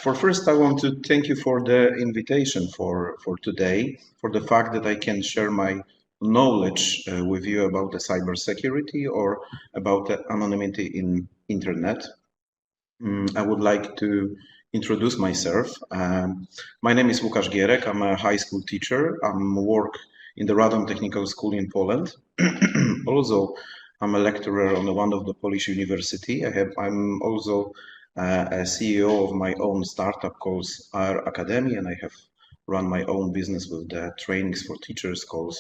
For first, I want to thank you for the invitation for today, for the fact that I can share my knowledge with you about the cybersecurity or about the anonymity in internet. I would like to introduce myself. My name is Łukasz Gierek. I'm a high school teacher. I work in the Radomiu Technical School in Poland. Also, I'm a lecturer on one of the Polish university. I'm also a CEO of my own startup called our Academy, and I have run my own business with the trainings for teachers called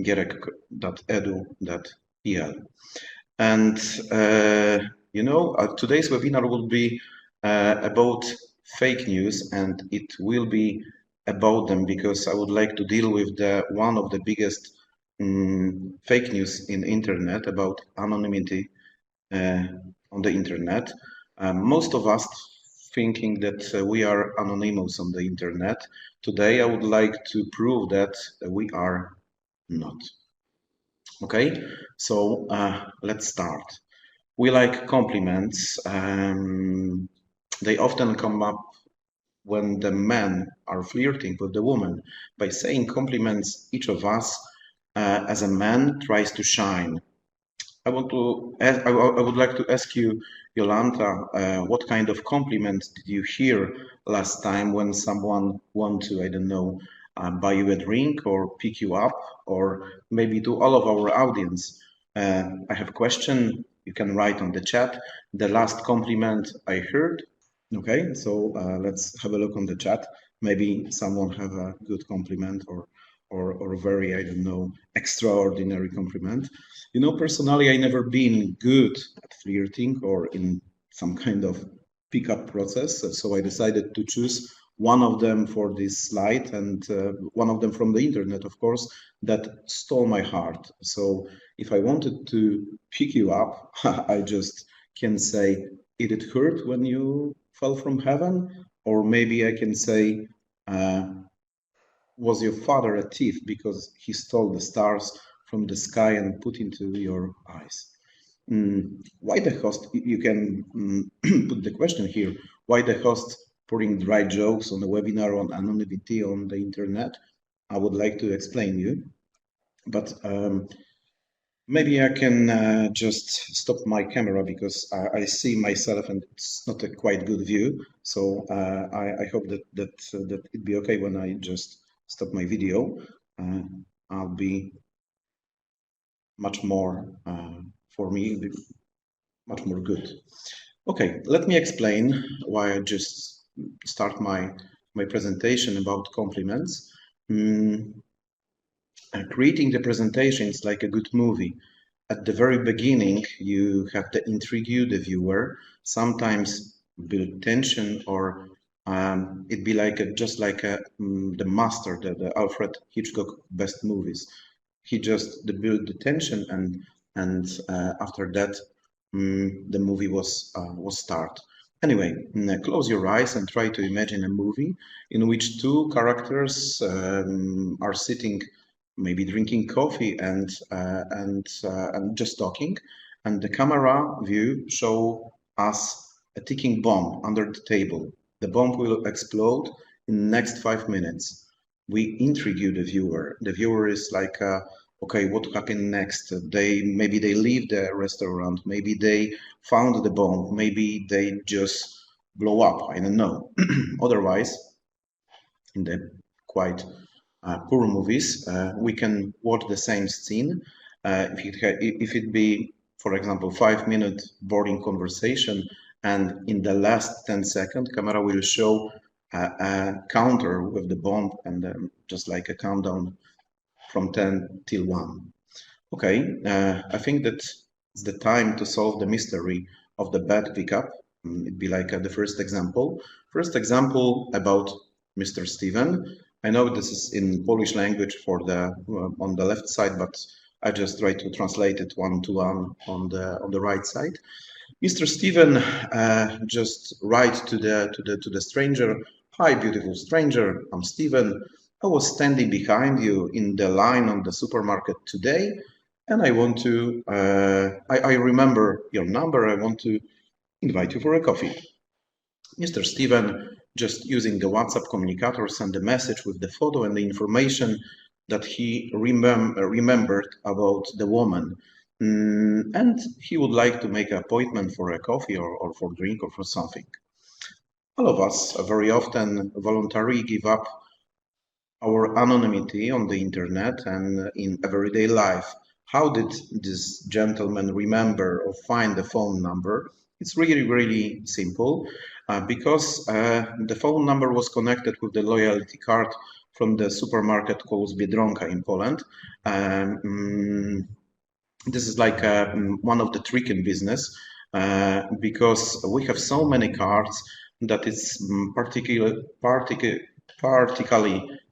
gierek.edu.pl. And today's webinar will be about fake news, and it will be about them because I would like to deal with one of the biggest fake news in internet about anonymity on the internet. Most of us thinking that we are anonymous on the internet. Today I would like to prove that we are not. Okay, so let's start. We like compliments. They often come up when the men are flirting with the woman. By saying compliments, each of us as a man tries to shine. I would like to ask you, Jolanta, what kind of compliment did you hear last time when someone want to, I don't know, buy you a drink or pick you up, or maybe to all of our audience? I have a question. You can write on the chat. The last compliment I heard. Okay, so let's have a look on the chat. Maybe someone have a good compliment or very, I don't know, extraordinary compliment. You know, personally, I never been good at flirting or in some kind of pickup process. So I decided to choose one of them for this slide, and one of them from the internet, of course, that stole my heart. So if I wanted to pick you up, I just can say, did it hurt when you fell from heaven? Or maybe I can say, was your father a thief because he stole the stars from the sky and put into your eyes? Why the host, you can put the question here, why the host putting dry jokes on the webinar on anonymity on the internet? I would like to explain you, but maybe I can just stop my camera because I see myself and it's not a quite good view. So I hope that it'd be okay when I just stop my video. I'll be much more, for me, much more good. Okay, let me explain why I just start my presentation about compliments. Creating the presentation is like a good movie. At the very beginning, you have to intrigue the viewer, sometimes build tension, or it'd be like just like the master, the Alfred Hitchcock best movies. He just built the tension, and after that, the movie was start. Anyway, close your eyes and try to imagine a movie in which two characters are sitting, maybe drinking coffee and just talking, and the camera view show us a ticking bomb under the table. The bomb will explode in the next 5 minutes. We intrigue the viewer. The viewer is like, okay, what happened next? Maybe they leave the restaurant, maybe they found the bomb, maybe they just blow up, I don't know. Otherwise, in the quite poor movies, we can watch the same scene. If it be, for example, 5-minute boring conversation, and in the last 10 seconds, camera will show a counter with the bomb, and just like a countdown from 10 till 1. Okay, I think that it's the time to solve the mystery of the bad pickup. It'd be like the first example. First example about Mr. Steven. I know this is in Polish language for the on the left side, but I just try to translate it one-to-one on the right side. Mr. Steven just write to the stranger, "Hi, beautiful stranger. I'm Steven. I was standing behind you in the line on the supermarket today, and I want to. I remember your number. I want to invite you for a coffee." Mr. Steven just using the WhatsApp communicator, send a message with the photo and the information that he remembered about the woman. And he would like to make an appointment for a coffee or for drink or for something. All of us very often voluntarily give up our anonymity on the internet and in everyday life. How did this gentleman remember or find the phone number? It's really simple because the phone number was connected with the loyalty card from the supermarket called Biedronka in Poland. This is like one of the trick in business because we have so many cards that it's particularly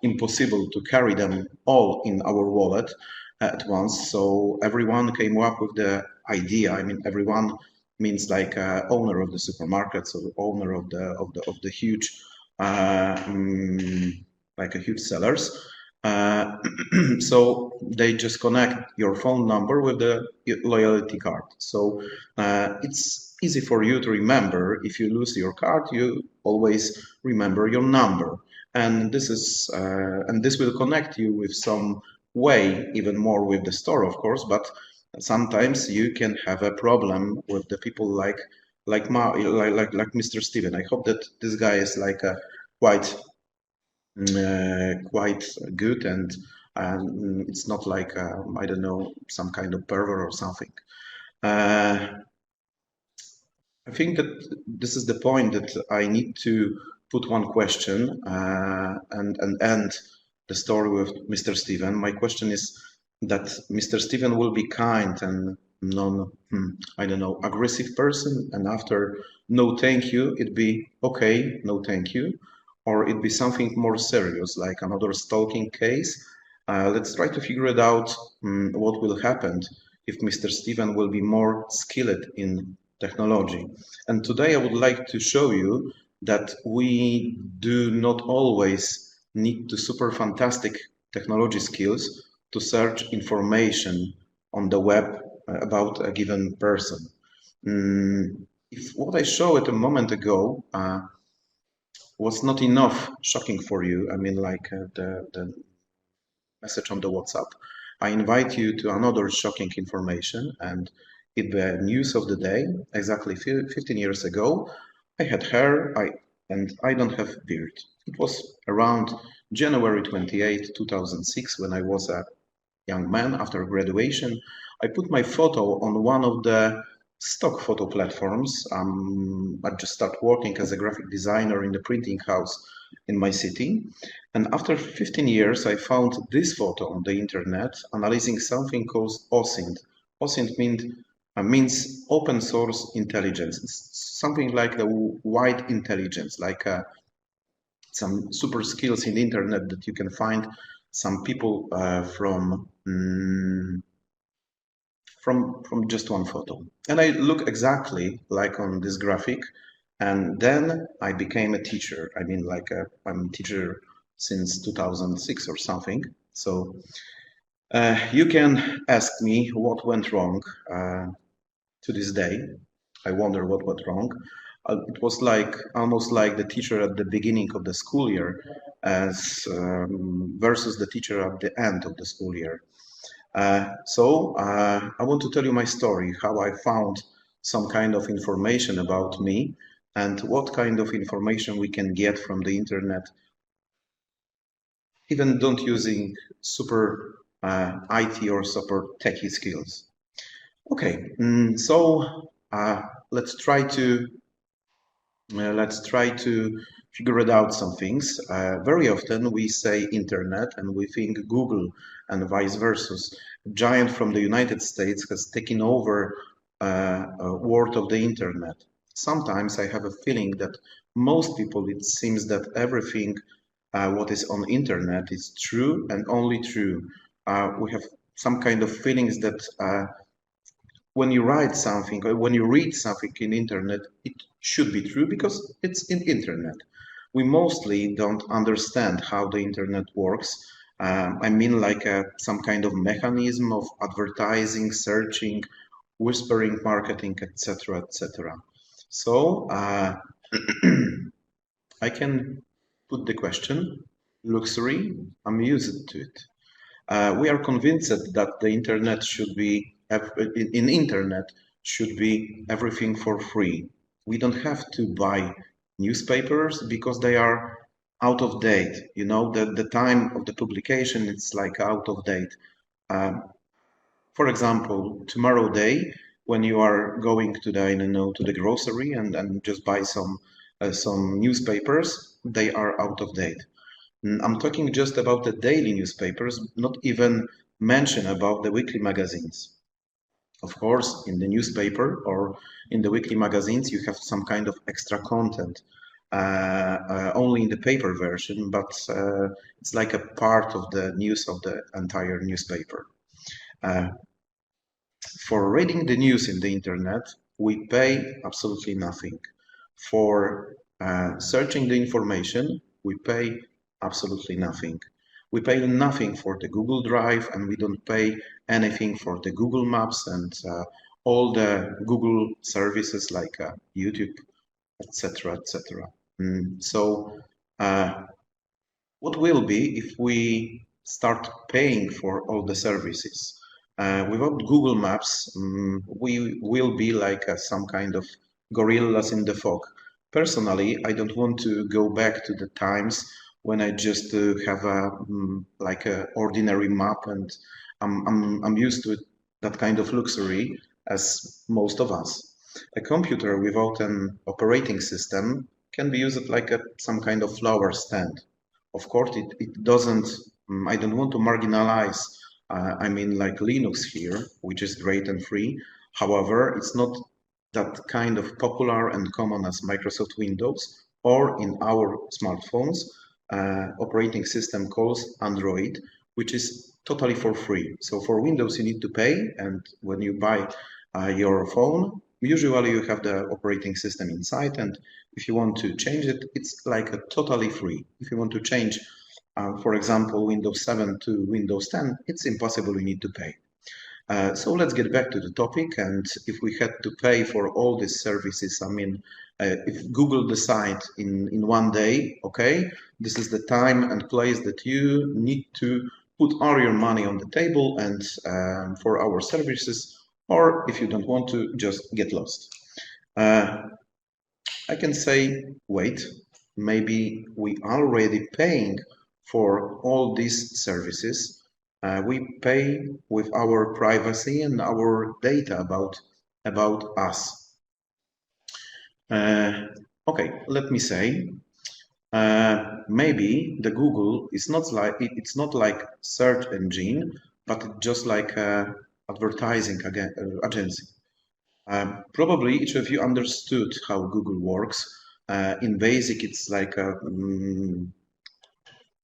impossible to carry them all in our wallet at once. So everyone came up with the idea. I mean, everyone means like owner of the supermarkets or owner of the huge like a huge sellers. So they just connect your phone number with the loyalty card. So it's easy for you to remember. If you lose your card, you always remember your number. And this is and this will connect you with some way, even more with the store, of course. But sometimes you can have a problem with the people like Mr. Steven. I hope that this guy is like a quite good and it's not like I don't know, some kind of pervert or something. I think that this is the point that I need to put one question and end the story with Mr. Steven. My question is that Mr. Steven will be kind and I don't know, aggressive person, and after no thank you, it'd be okay, no thank you, or it'd be something more serious, like another stalking case. Let's try to figure it out what will happen if Mr. Steven will be more skilled in technology. And today I would like to show you that we do not always need to super fantastic technology skills to search information on the web about a given person. If what I showed a moment ago was not enough shocking for you, I mean like the message on the WhatsApp, I invite you to another shocking information, and in the news of the day, exactly 15 years ago, I had hair and I don't have beard. It was around January 28, 2006, when I was a young man after graduation. I put my photo on one of the stock photo platforms. I just started working as a graphic designer in the printing house in my city. And after 15 years, I found this photo on the internet, analyzing something called OSINT. OSINT means open source intelligence. It's something like the white intelligence, like some super skills in the internet that you can find some people from just one photo. And I look exactly like on this graphic. And then I became a teacher. I mean, like I'm a teacher since 2006 or something. So you can ask me what went wrong to this day. I wonder what went wrong. It was like almost like the teacher at the beginning of the school year as versus the teacher at the end of the school year. So I want to tell you my story, how I found some kind of information about me and what kind of information we can get from the internet, even don't using super IT or super techie skills. Okay, so let's try to figure it out some things. Very often we say internet and we think Google and vice versa. A giant from the United States has taken over a world of the internet. Sometimes I have a feeling that most people, it seems that everything what is on internet is true and only true. We have some kind of feelings that when you write something or when you read something in internet, it should be true because it's in internet. We mostly don't understand how the internet works. I mean like some kind of mechanism of advertising, searching, whispering marketing, etc., etc. So I can put the question, luxury, I'm used to it. We are convinced that the internet should be, in internet should be everything for free. We don't have to buy newspapers because they are out of date. You know, the time of the publication, it's like out of date. For example, tomorrow day, when you are going to the, I don't know, to the grocery and just buy some newspapers, they are out of date. I'm talking just about the daily newspapers, not even mention about the weekly magazines. Of course, in the newspaper or in the weekly magazines, you have some kind of extra content, only in the paper version, but it's like a part of the news of the entire newspaper. For reading the news in the internet, we pay absolutely nothing. For searching the information, we pay absolutely nothing. We pay nothing for the Google Drive, and we don't pay anything for the Google Maps and all the Google services like YouTube, etc., etc. So, what will be if we start paying for all the services? Without Google Maps, we will be like some kind of gorillas in the fog. Personally, I don't want to go back to the times when I just have a like a ordinary map, and I'm used to that kind of luxury as most of us. A computer without an operating system can be used like some kind of flower stand. Of course, it doesn't, I don't want to marginalize, I mean, like Linux here, which is great and free. However, it's not that kind of popular and common as Microsoft Windows, or in our smartphones, operating system calls Android, which is totally for free. So for Windows, you need to pay, and when you buy your phone, usually you have the operating system inside, and if you want to change it, it's like a totally free. If you want to change, for example, Windows 7 to Windows 10, it's impossible, you need to pay. So let's get back to the topic, and if we had to pay for all these services, I mean, if Google decide in one day, okay, this is the time and place that you need to put all your money on the table and for our services, or if you don't want to, just get lost. I can say, wait, maybe we already paying for all these services. We pay with our privacy and our data about us. Okay, let me say, maybe the Google is not like it's not like search engine, but just like advertising agency. Probably each of you understood how Google works. In basic, it's like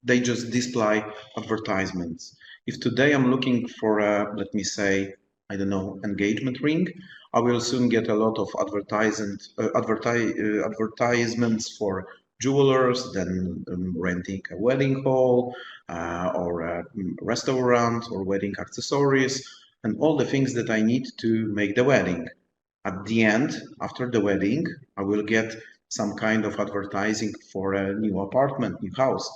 they just display advertisements. If today I'm looking for a, let me say, I don't know, engagement ring, I will soon get a lot of advertisements for jewelers, then renting a wedding hall or a restaurant or wedding accessories and all the things that I need to make the wedding. At the end, after the wedding, I will get some kind of advertising for a new apartment, new house.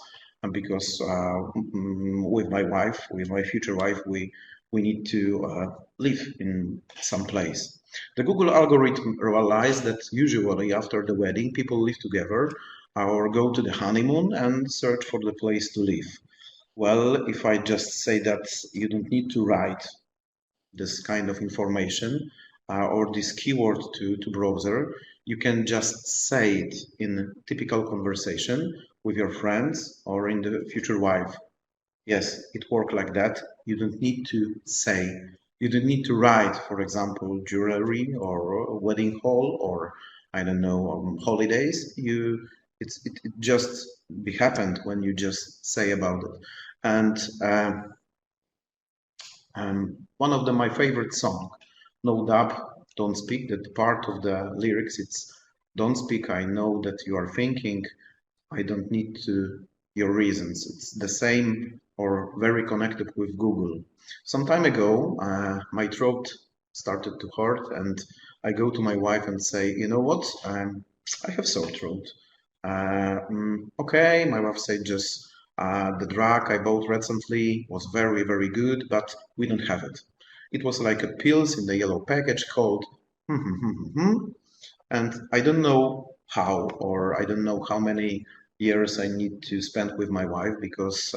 And because with my wife, with my future wife, we need to live in some place. The Google algorithm realized that usually after the wedding, people live together or go to the honeymoon and search for the place to live. Well, if I just say that you don't need to write this kind of information or this keyword to browser, you can just say it in typical conversation with your friends or in the future wife. Yes, it works like that. You don't need to say, you don't need to write, for example, jewelry or wedding hall or I don't know, holidays. It just happened when you just say about it. And one of my favorite songs, No Doubt, Don't Speak, that part of the lyrics, it's don't speak, I know that you are thinking, I don't need to your reasons. It's the same or very connected with Google. Some time ago, my throat started to hurt and I go to my wife and say, you know what, I have sore throat. Okay, my wife said just the drug I bought recently was very, very good, but we don't have it. It was like a pills in the yellow package called and I don't know how, or I don't know how many years I need to spend with my wife because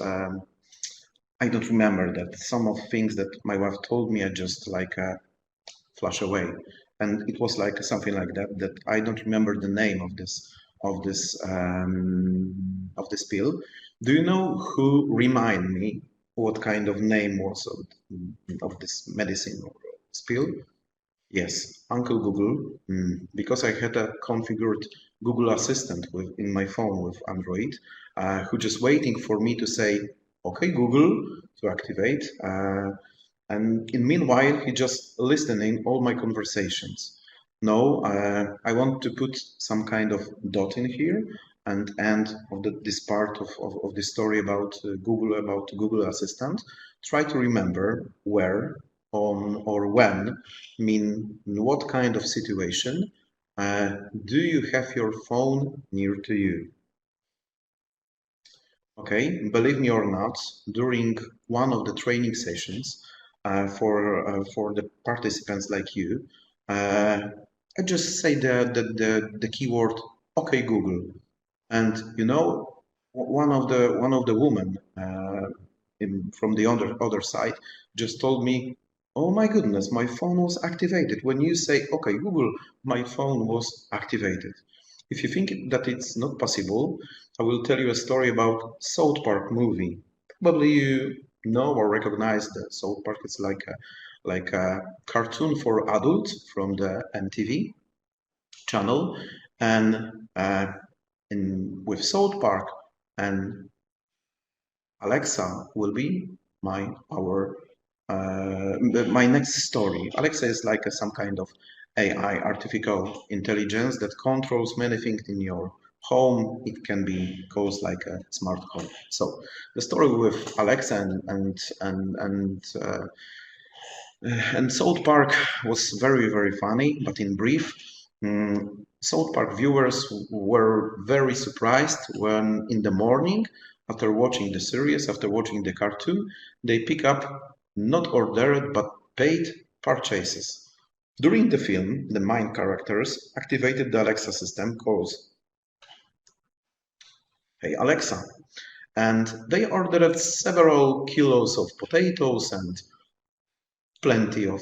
I don't remember that. Some of things that my wife told me I just like flash away, and it was like something like that. That I don't remember the name of this pill. Do you know who remind me what kind of name was of this medicine or this pill? Yes, Uncle Google, because I had a configured Google Assistant in my phone with Android, who just waiting for me to say, "Okay, Google," to activate. And in meanwhile, he just listening all my conversations. No, I want to put some kind of dot in here and end of this part of the story about Google Assistant. Try to remember where, on, or when, mean what kind of situation. Do you have your phone near to you? Okay, believe me or not, during one of the training sessions for the participants like you, I just say the keyword "Okay Google," and you know one of the women from the other side just told me, "Oh my goodness, my phone was activated. When you say "Okay Google," my phone was activated." If you think that it's not possible, I will tell you a story about South Park movie. Probably you know or recognize that South Park. It's like a cartoon for adults from the MTV channel, and with South Park and Alexa will be my next story. Alexa is like some kind of AI, artificial intelligence that controls many things in your home. It can be called like a smart home. So the story with Alexa and South Park was very, very funny, but in brief, South Park viewers were very surprised when in the morning, after watching the series, after watching the cartoon, they pick up not ordered but paid purchases. During the film, the main characters activated the Alexa system calls, "Hey Alexa," and they ordered several kilos of potatoes and plenty of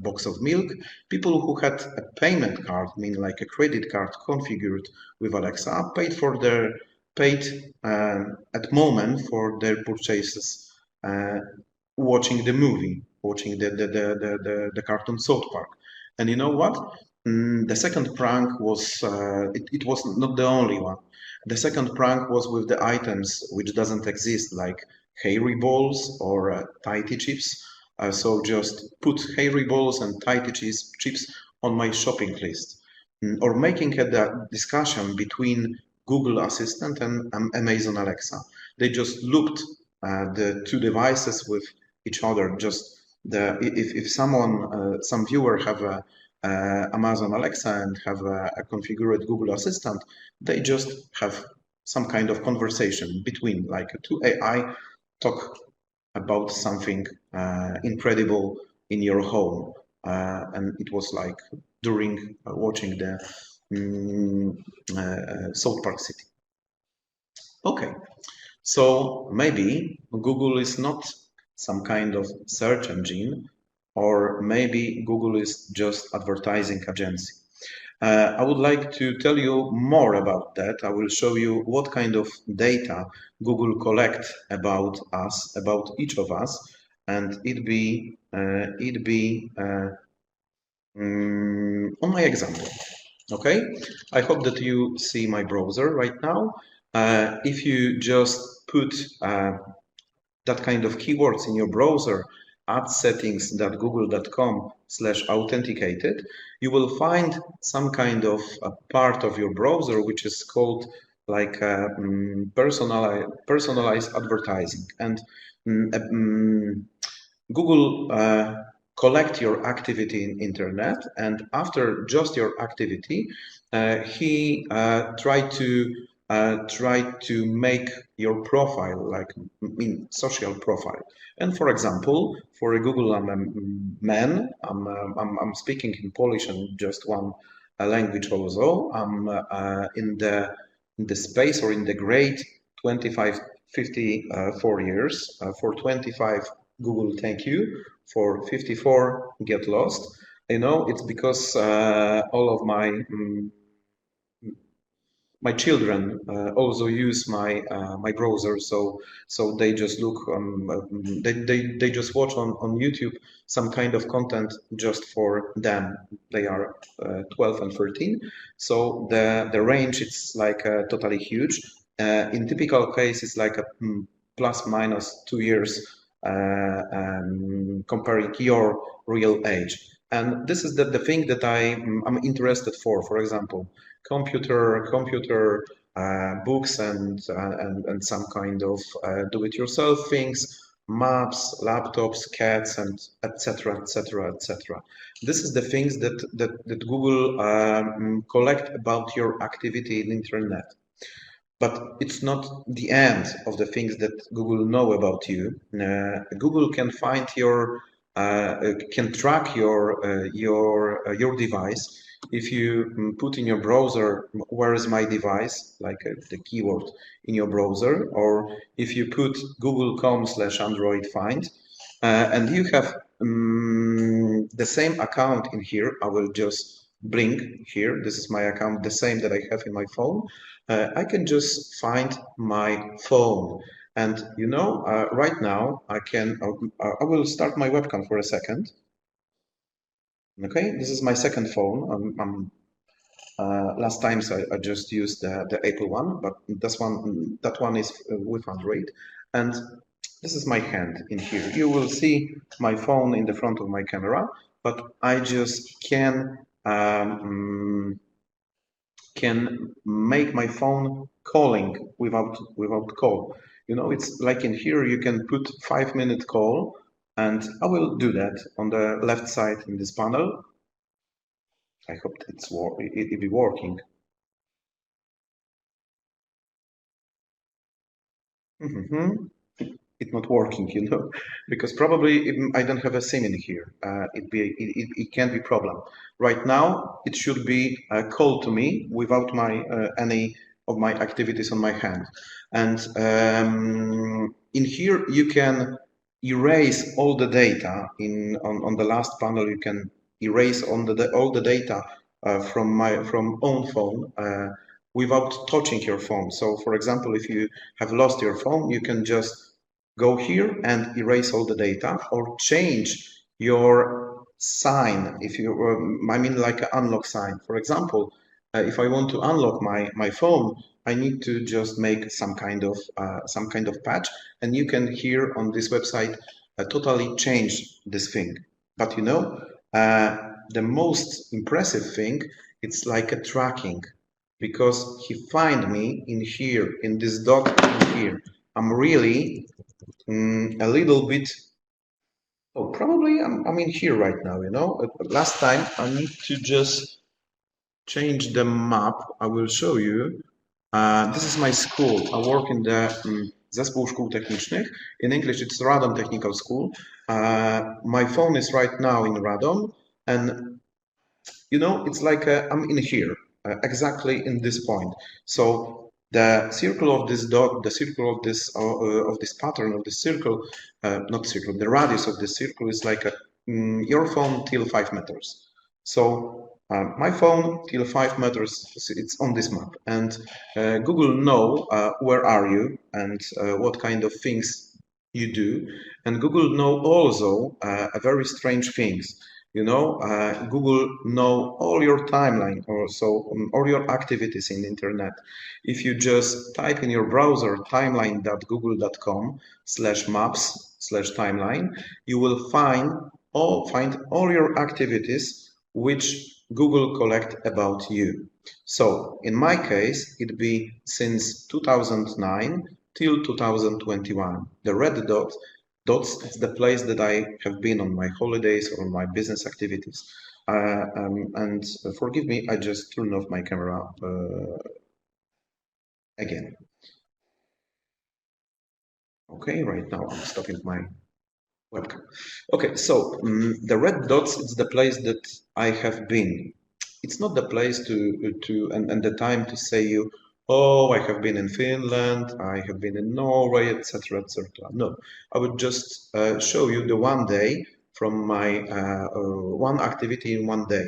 box of milk. People who had a payment card, mean like a credit card configured with Alexa, paid at moment for their purchases, watching the movie, watching the cartoon South Park. And you know what? The second prank was it was not the only one. The second prank was with the items which doesn't exist, like hairy balls or Tahiti chips. So just put hairy balls and Tahiti chips on my shopping list. Or making a discussion between Google Assistant and Amazon Alexa. They just looked the two devices with each other. Just if some viewer have a Amazon Alexa and have a configured Google Assistant, they just have some kind of conversation between like two AI talk about something incredible in your home. And it was like during watching the South Park City. Okay, so maybe Google is not some kind of search engine, or maybe Google is just advertising agency. I would like to tell you more about that. I will show you what kind of data Google collect about us, about each of us, and on my example. Okay, I hope that you see my browser right now. If you just put that kind of keywords in your browser, add settings.google.com/authenticated, you will find some kind of a part of your browser which is called like personalized advertising. And Google collect your activity in internet, and after just your activity, he tried to make your profile like social profile. And for example, for Google, I'm a man. I'm speaking in Polish and just one language also. I'm in the space or in the grade 25, 54 years. For 25, Google, thank you. For 54, get lost. You know, it's because all of my children also use my browser, so they just look they just watch on YouTube some kind of content just for them. They are 12 and 13, so the range it's like totally huge. In typical case, it's like a plus minus 2 years comparing your real age. And this is the thing that I'm interested for. For example, computer books and some kind of do-it-yourself things, maps, laptops, cats, and etc. etc. etc. This is the things that Google collect about your activity in internet. But it's not the end of the things that Google know about you. Google can find can track your device. If you put in your browser, where is my device, like the keyword in your browser, or if you put google.com/Android find, and you have the same account in here, I will just bring here, this is my account, the same that I have in my phone, I can just find my phone. And you know, right now I will start my webcam for a second. Okay, this is my second phone. Last times I just used the Apple one, but that one is with Android. And this is my hand in here. You will see my phone in the front of my camera, but I just can make my phone calling without call. You know, it's like in here you can put 5-minute call, and I will do that on the left side in this panel. I hope it be working. It's not working, you know, because probably I don't have a SIM in here. It can be problem. Right now, it should be called to me without any of my activities on my hand. And in here, you can erase all the data. On the last panel, you can erase all the data from own phone without touching your phone. So, for example, if you have lost your phone, you can just go here and erase all the data, or change your sign. If you, I mean, like an unlock sign. For example, if I want to unlock my phone, I need to just make some kind of patch, and you can here on this website totally change this thing. But you know, the most impressive thing, it's like a tracking, because he find me in here, in this dot in here. I'm really a little bit, oh, probably I'm in here right now, you know. Last time I need to just change the map. I will show you. This is my school. I work in the Zespole Szkół Technicznych. In English, it's Radom Technical School. My phone is right now in Radom, and you know, it's like I'm in here, exactly in this point. So the circle of this dot, the circle of this pattern of the circle, not circle, the radius of the circle is like your phone till 5 meters. So my phone till 5 meters, it's on this map, and Google know where are you and what kind of things you do, and Google know also a very strange things. You know, Google know all your timeline, or so all your activities in the internet. If you just type in your browser timeline.google.com/maps/timeline, you will find all your activities which Google collect about you. So in my case, it'd be since 2009 till 2021. The red dots, it's the place that I have been on my holidays or on my business activities. And forgive me, I just turned off my camera again. Okay, right now I'm stopping my webcam. Okay, so the red dots, it's the place that I have been. It's not the place and the time to say you, oh, I have been in Finland, I have been in Norway, etc., etc. No, I would just show you the one day from my one activity in one day.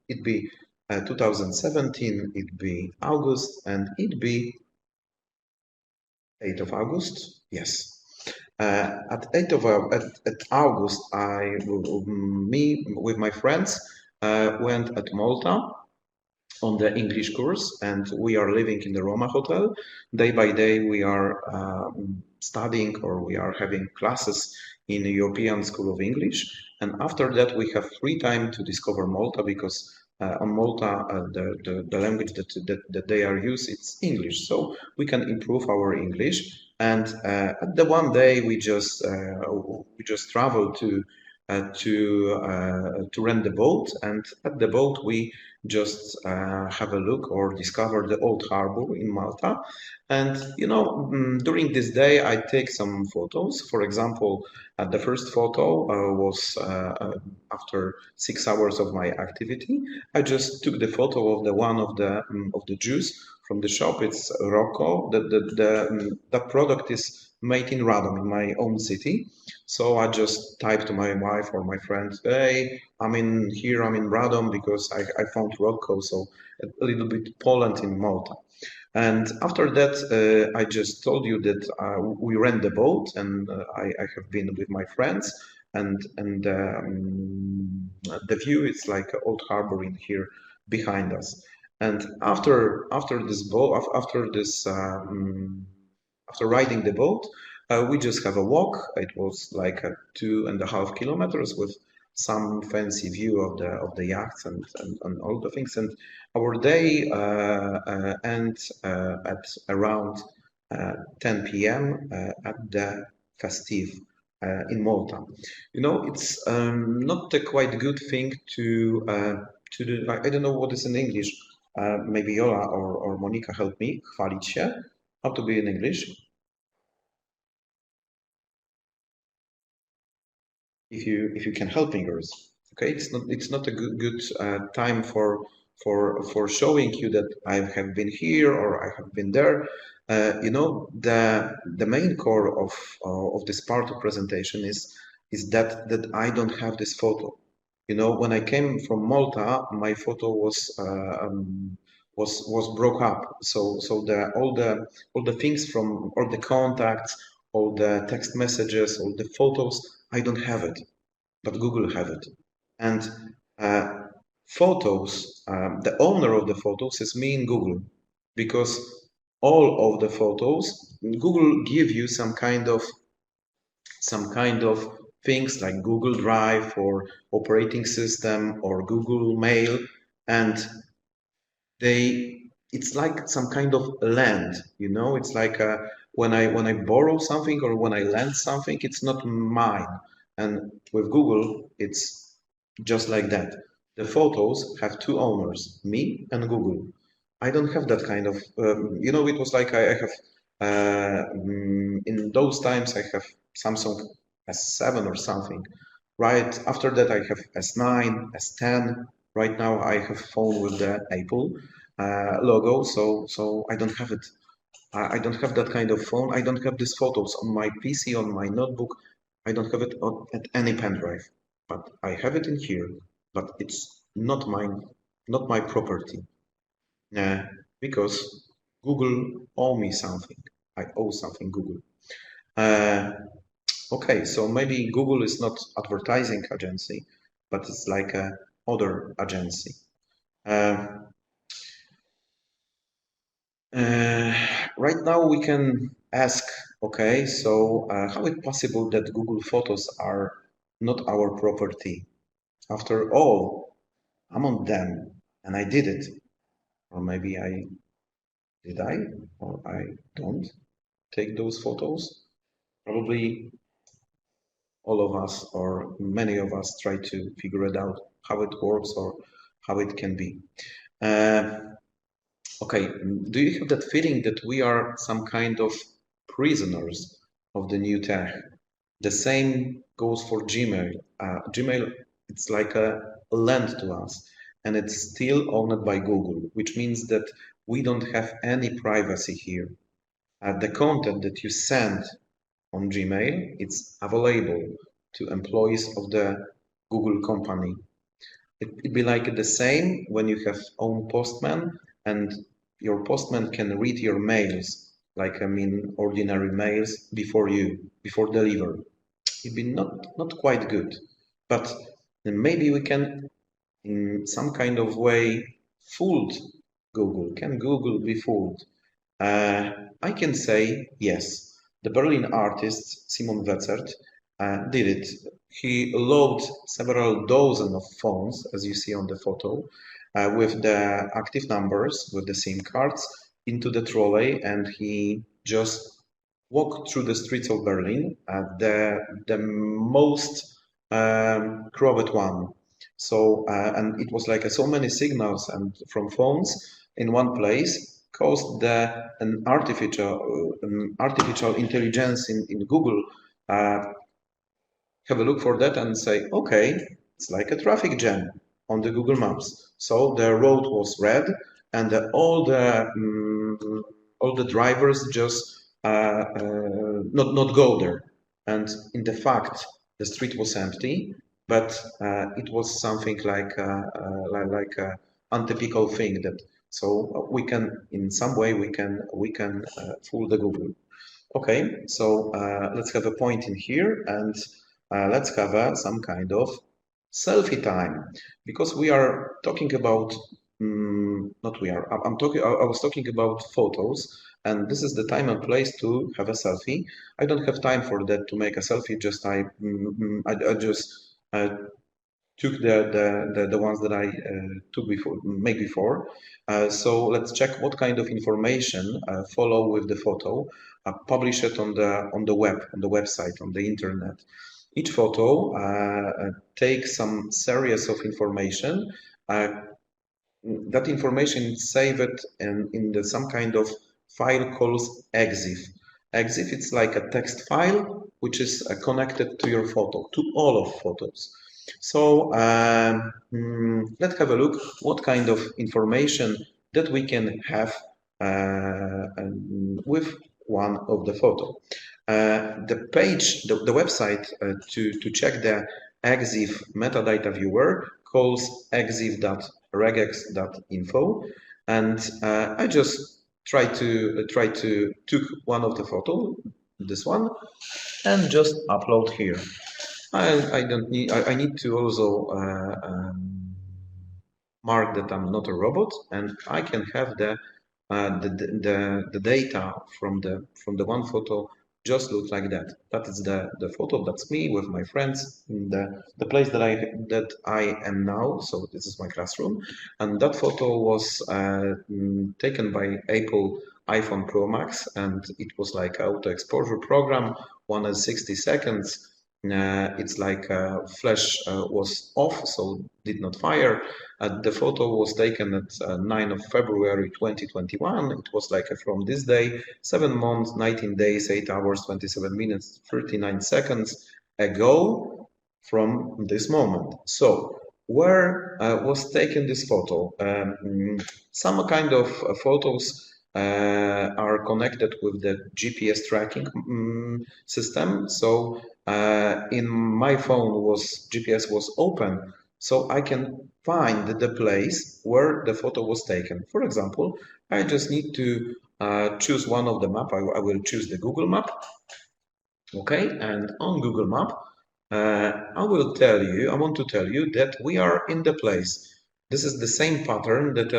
It'd be 2017, it'd be August, and it'd be 8th of August. Yes. At 8th of at August, me with my friends went at Malta on the English course, and we are living in the Roma hotel. Day by day, we are studying or we are having classes in the European School of English. And after that, we have free time to discover Malta because on Malta, the language that they are used, it's English. So we can improve our English. And at the one day, we just travel to rent the boat, and at the boat we just have a look or discover the old harbor in Malta. And during this day I take some photos. For example, the first photo was after 6 hours of my activity. I just took the photo of the one of the Jews from the shop. It's Rocco. That product is made in Radomiu, in my own city. So I just typed to my wife or my friends, hey, I'm in Radom because I found Rocco, so a little bit Poland in Malta. And after that, I just told you that we rent the boat, and I have been with my friends, and the view is like an old harbor in here behind us. And after this boat, after riding the boat, we just have a walk. It was like 2.5 kilometers with some fancy view of the yachts and all the things. And our day ends at around 10 p.m. At the festive in Malta. It's not a quite good thing to do. I don't know what is in English. Maybe Yola or Monica help me. Chwalić się. How to be in English? If you can help me, girls. Okay, it's not a good time for showing you that I have been here or I have been there. The main core of this part of presentation is that I don't have this photo. When I came from Malta, my photo was broke up. So all the things from all the contacts, all the text messages, all the photos, I don't have it, but Google have it. And photos, the owner of the photos is me in Google, because all of the photos, Google give you some kind of things like Google Drive or operating system or Google Mail, and it's like some kind of land, it's like when I borrow something or when I lend something, it's not mine. And with Google, it's just like that. The photos have two owners, me and Google. I don't have that kind of, it was like I have, in those times, I have Samsung S7 or something. Right after that, I have S9, S10. Right now, I have phone with the Apple logo, so I don't have it. I don't have that kind of phone. I don't have these photos on my PC, on my notebook. I don't have it at any pen drive, but I have it in here. But it's not mine, not my property, because Google owe me something. I owe something Google. Okay, so maybe Google is not advertising agency, but it's like a other agency. Right now we can ask, okay, so how is it possible that Google Photos are not our property? After all, I'm on them and I did it. Or maybe did I? Or I don't take those photos? Probably all of us or many of us try to figure it out. how it works or how it can be. Okay, do you have that feeling that we are some kind of prisoners of the new tech? The same goes for Gmail. Gmail, it's like a land to us, and it's still owned by Google, which means that we don't have any privacy here. The content that you send on Gmail, it's available to employees of the Google company. It'd be like the same when you have own postman and your postman can read your mails, like I mean ordinary mails before deliver. It'd be not quite good, but maybe we can in some kind of way fooled Google. Can Google be fooled? I can say yes. The Berlin artist Simon Wetzert did it. He loaded several dozen of phones, as you see on the photo, with the active numbers, with the SIM cards, into the trolley, and he just walked through the streets of Berlin, the most crowded one. So, and it was like so many signals and from phones in one place caused an artificial intelligence in Google have a look for that and say, okay, it's like a traffic jam on the Google Maps. So the road was red, and all the drivers just not go there. And in the fact, the street was empty, but it was something like a untypical thing that. So we can, in some way, we can fool the Google. Okay, so let's have a point in here, and let's have some kind of selfie time, because we are talking about not we are. I was talking about photos, and this is the time and place to have a selfie. I don't have time for that to make a selfie. Just I just took the ones that I made before. So let's check what kind of information follow with the photo. Publish it on the website, on the internet. Each photo takes some series of information. That information is saved in some kind of file called EXIF. EXIF, it's like a text file which is connected to your photo, to all of photos. So let's have a look what kind of information that we can have with one of the photo. The page, the website to check the EXIF metadata viewer calls exif.regex.info, and I just try to took one of the photo, this one, and just upload here. I don't need. I need to also mark that I'm not a robot, and I can have the data from the one photo just look like that. That is the photo. That's me with my friends in the place that I am now. So this is my classroom, and that photo was taken by Apple iPhone Pro Max, and it was like auto exposure program, 160 seconds. It's like flash was off, so did not fire. The photo was taken at 9 of February 2021. It was like from this day, 7 months, 19 days, 8 hours, 27 minutes, 39 seconds ago from this moment. So where was taken this photo? Some kind of photos are connected with the GPS tracking system. So in my phone GPS was open, so I can find the place where the photo was taken. For example, I just need to choose one of the map. I will choose the Google map. Okay, and on Google map, I want to tell you that we are in the place. This is the same pattern that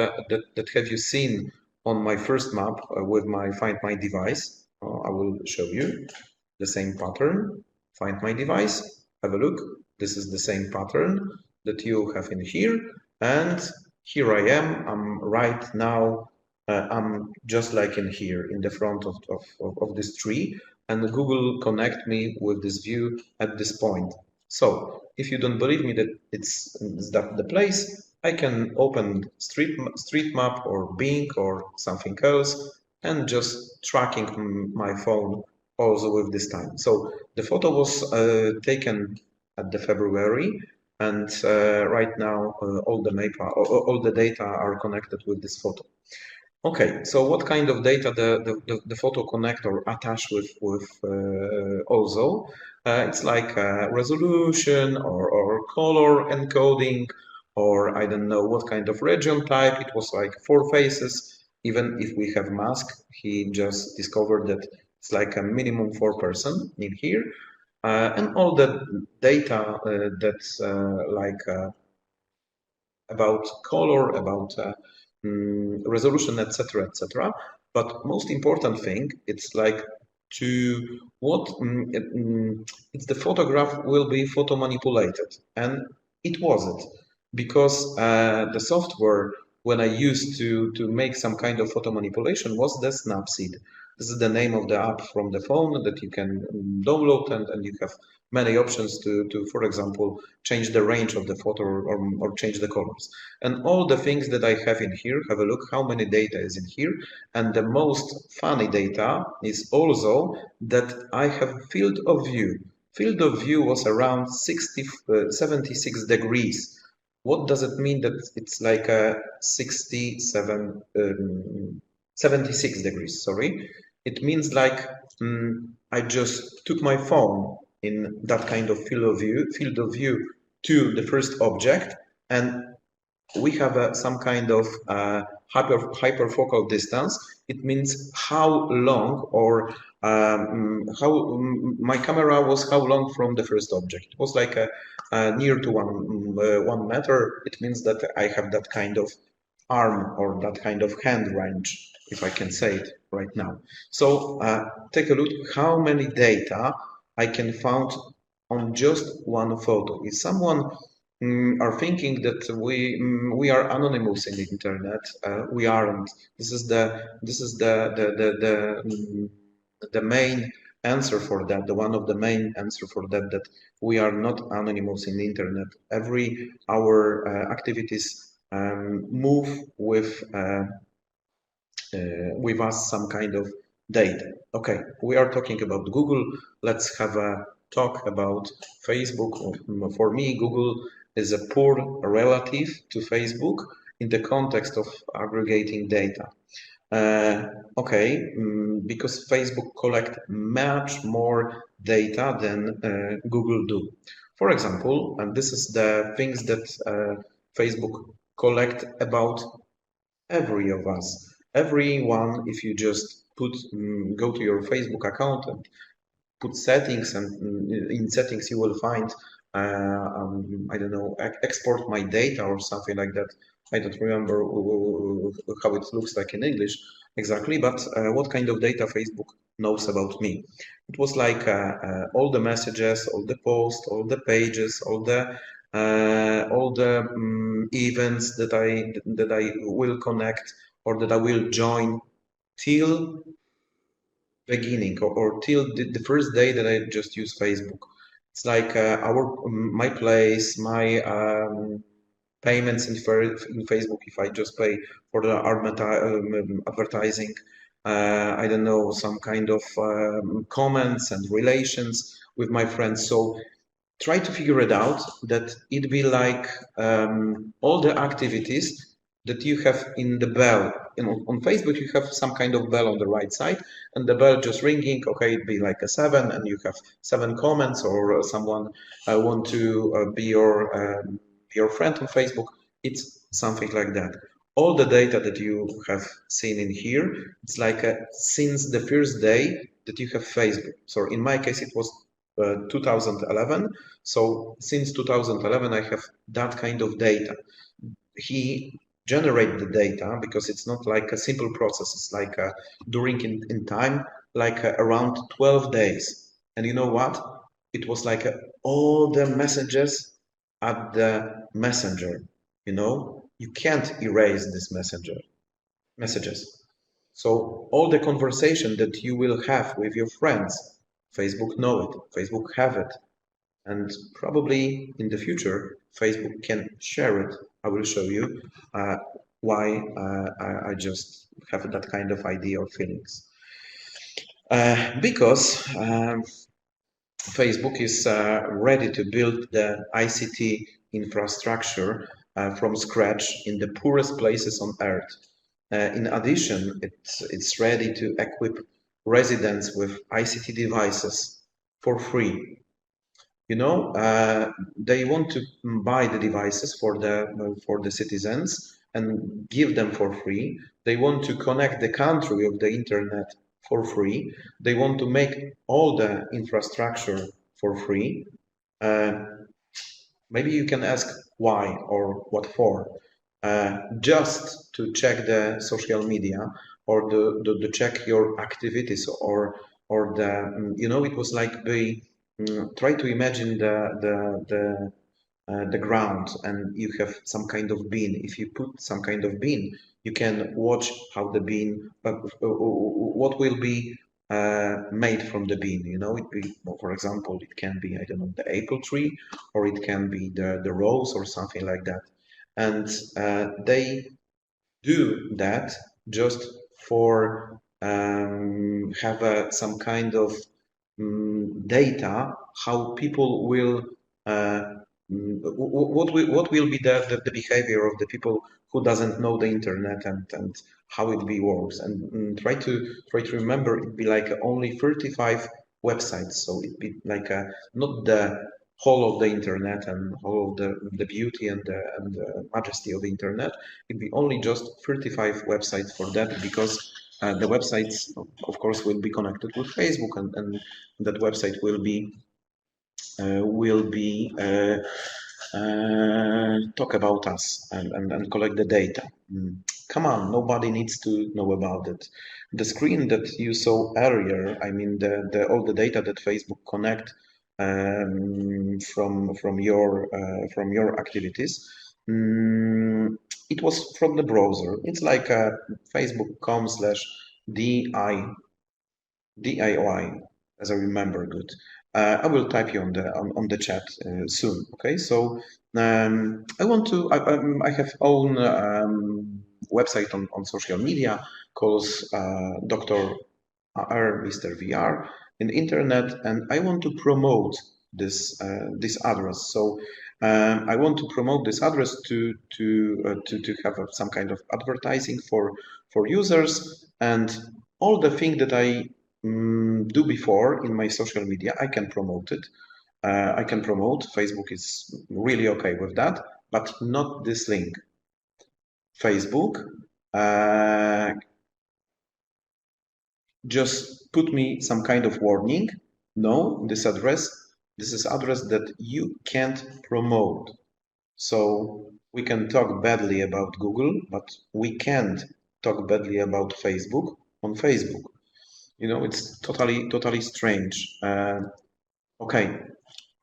have you seen on my first map with my Find My Device. I will show you the same pattern. Find My Device, have a look. This is the same pattern that you have in here. And here I am. I'm right now. I'm just like in here, in the front of this tree. And Google connect me with this view at this point. So If you don't believe me that it's that the place, I can open street map or Bing or something else and just tracking my phone also with this time. So the photo was taken at the February, and right now all the data are connected with this photo. Okay, so what kind of data the photo connect or attach with also? It's like resolution or color encoding, or I don't know what kind of region type. It was like 4 faces. Even if we have mask, he just discovered that it's like a minimum 4 person in here. And all the data that's like about color, about resolution, etc., etc. But most important thing, it's like to what it's the photograph will be photo manipulated, and it wasn't, because the software when I used to make some kind of photo manipulation was the Snapseed. This is the name of the app from the phone that you can download, and you have many options to for example, change the range of the photo or change the colors. And all the things that I have in here, have a look how many data is in here. And the most funny data is also that I have field of view. Field of view was around 76 degrees. What does it mean that it's like a 76 degrees, sorry. It means like I just took my phone in that kind of field of view to the first object, and we have some kind of hyperfocal distance. It means how long or how my camera was how long from the first object. It was like near to 1 meter. It means that I have that kind of arm or that kind of hand range, if I can say it right now. So take a look how many data I can find on just one photo. If someone are thinking that we are anonymous in the internet, we aren't. This is the main answer for that. The one of the main answer for that, that we are not anonymous in the internet. Every our activities move with us some kind of data. Okay, we are talking about Google. Let's have a talk about Facebook. For me, Google is a poor relative to Facebook in the context of aggregating data. Okay, because Facebook collect much more data than Google do. For example, and this is the things that Facebook collect about every of us. Everyone, if you just go to your Facebook account and put settings, and in settings you will find I don't know, export my data or something like that. I don't remember how it looks like in English exactly, but what kind of data Facebook knows about me. It was like all the messages, all the posts, all the pages, all the events that I will connect or that I will join till beginning or till the first day that I just use Facebook. It's like my place, my payments in Facebook. If I just pay for the advertising, I don't know, some kind of comments and relations with my friends. So try to figure it out that it be like all the activities that you have in the bell. On Facebook, you have some kind of bell on the right side, and the bell just ringing. Okay, it'd be like a 7, and you have 7 comments, or someone want to be your friend on Facebook. It's something like that. All the data that you have seen in here, it's like since the first day that you have Facebook. So in my case, it was 2011. So since 2011, I have that kind of data. He generate the data because it's not like a simple process. It's like during in time, like around 12 days. And you know what? It was like all the messages at the messenger. You know, you can't erase this messages. So all the conversation that you will have with your friends, Facebook know it, Facebook have it. and probably in the future Facebook can share it. I will show you why I just have that kind of idea or feelings. Because Facebook is ready to build the ICT infrastructure from scratch in the poorest places on earth. In addition, it's ready to equip residents with ICT devices for free. You know, they want to buy the devices for the citizens and give them for free. They want to connect the country of the internet for free. They want to make all the infrastructure for free. Maybe you can ask why or what for. Just to check the social media or to check your activities or the it was like the try to imagine the ground, and you have some kind of bin. If you put some kind of bin, you can watch how the bin, what will be made from the bin. You know, for example, it can be, I don't know, the apple tree, or it can be the rose or something like that. And they do that just for have some kind of data, how people will what will be the behavior of the people who doesn't know the internet, and how it be works, and try to remember it be like only 35 websites, so it be like not the whole of the internet and all of the beauty and the majesty of the internet. It'd be only just 35 websites for that, because the websites, of course, will be connected with Facebook, and that website will be talk about us and collect the data. Come on, nobody needs to know about it. The screen that you saw earlier, I mean all the data that Facebook connect from your activities, it was from the browser. It's like facebook.com/DIY, as I remember good. I will type you on the chat soon. Okay, so I want to. I have own website on social media called Dr. R Mr. VR in the internet, and I want to promote this address. So I want to promote this address to have some kind of advertising for users, and all the thing that I do before in my social media, I can promote it. I can promote. Facebook is really okay with that, but not this link. Facebook just put me some kind of warning. No, this is address that you can't promote. So we can talk badly about Google, but we can't talk badly about Facebook on Facebook. You know, it's totally strange. Okay,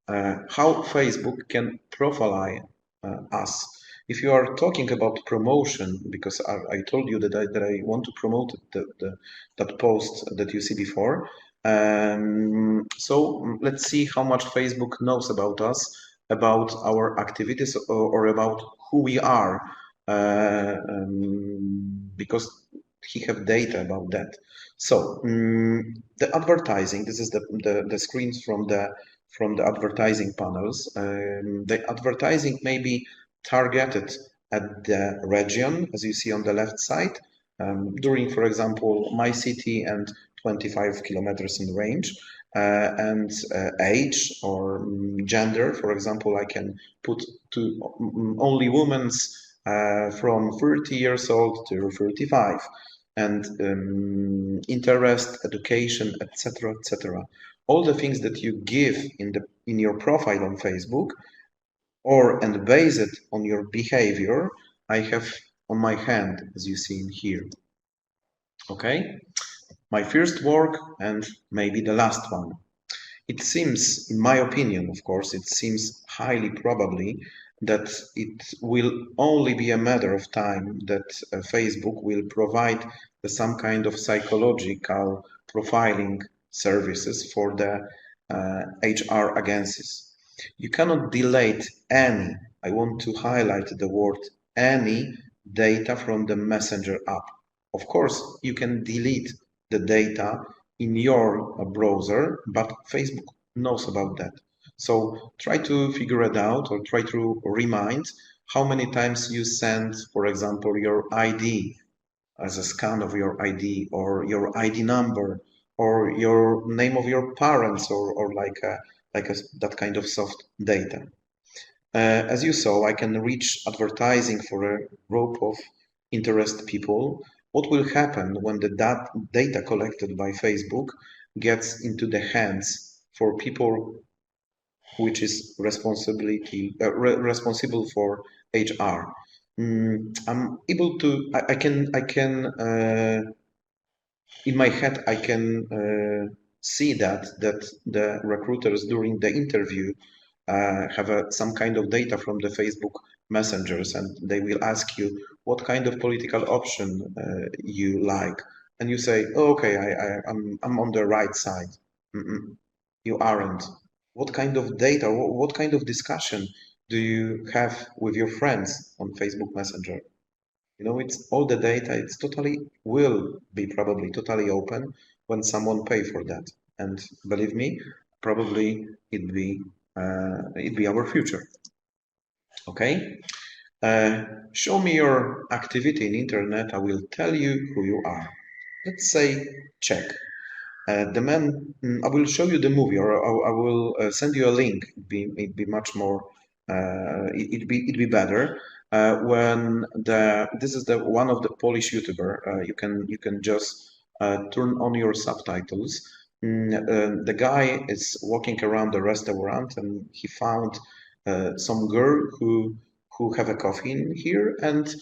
how Facebook can profile us? If you are talking about promotion, because I told you that I want to promote that post that you see before. So let's see how much Facebook knows about us, about our activities, or about who we are, because he have data about that. So the advertising. This is the screens from the advertising panels. The advertising may be targeted at the region, as you see on the left side, during, for example, my city and 25 kilometers in range, and age or gender. For example, I can put to only women's from 30 years old to 35, and interest, education, etc., etc. All the things that you give in your profile on Facebook, and base it on your behavior, I have on my hand, as you see in here. Okay, my first work and maybe the last one. It seems, in my opinion, of course, it seems highly probably that it will only be a matter of time that Facebook will provide some kind of psychological profiling services for the HR agencies. You cannot delete any, I want to highlight the word any data from the Messenger app. Of course, you can delete the data in your browser, but Facebook knows about that. So try to figure it out or try to remind how many times you send, for example, your ID as a scan of your ID or your ID number or your name of your parents or that kind of soft data. As you saw, I can reach advertising for a group of interested people. What will happen when the data collected by Facebook gets into the hands for people which is responsible for HR? I'm able to, I can in my head, I can see that the recruiters during the interview have some kind of data from the Facebook messengers, and they will ask you what kind of political option you like, and you say, oh, okay, I'm on the right side. You aren't. What kind of data, what kind of discussion do you have with your friends on Facebook Messenger? You know, it's all the data, it's totally will be probably totally open when someone pay for that. And believe me, probably it'd be our future. Okay? Show me your activity in internet, I will tell you who you are. Let's say check. The man, I will show you the movie, or I will send you a link. It'd be much more. It'd be better when this is the one of the Polish YouTuber. You can just turn on your subtitles. The guy is walking around the restaurant and he found some girl who have a coffee in here, and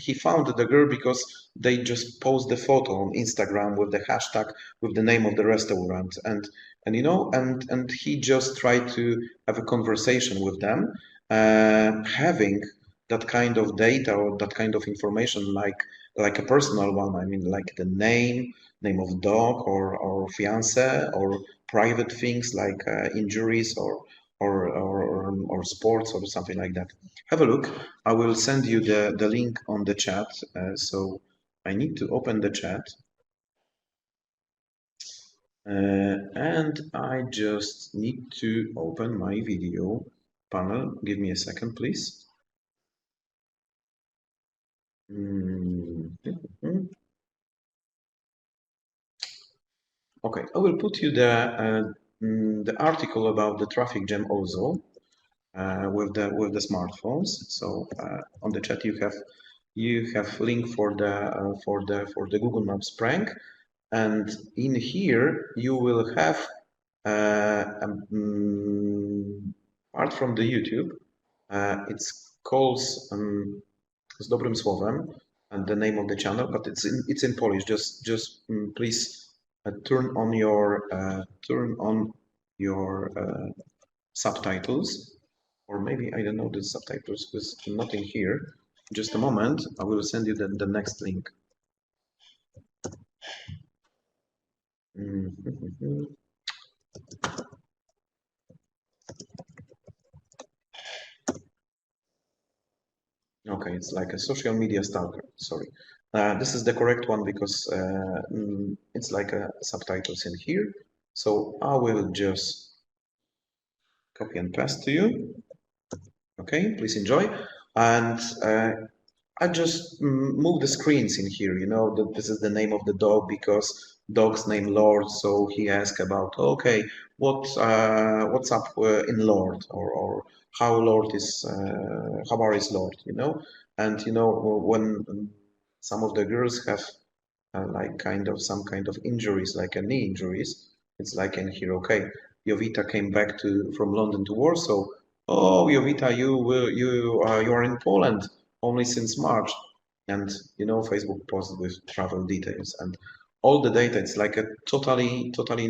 he found the girl because they just post the photo on Instagram with the hashtag with the name of the restaurant, and you know, and he just tried to have a conversation with them, having that kind of data or that kind of information, like a personal one. I mean, like the name of dog or fiance or private things like injuries or sports or something like that. Have a look. I will send you the link on the chat. So I need to open the chat. And I just need to open my video panel. Give me a second, please. Okay, I will put you the article about the traffic jam also with the smartphones. So on the chat you have link for the Google Maps prank, and in here you will have part from the YouTube. It's called z dobrym słowem, and the name of the channel, but it's in Polish. Just please turn on your subtitles, or maybe I don't know the subtitles because nothing here. Just a moment, I will send you the next link. Okay, it's like a social media stalker. Sorry. This is the correct one because it's like a subtitles in here. So I will just copy and paste to you. Okay, please enjoy. And I just move the screens in here. You know that this is the name of the dog because dog's name Lord. So he asked about, okay, what's up in Lord, or how Lord is, how are his Lord, you know? And you know when some of the girls have like some kind of injuries, like a knee injuries, it's like in here, okay, Jovita came back from London to Warsaw. Oh, Jovita, you are in Poland only since March, and you know Facebook posts with travel details and all the data. It's like a totally totally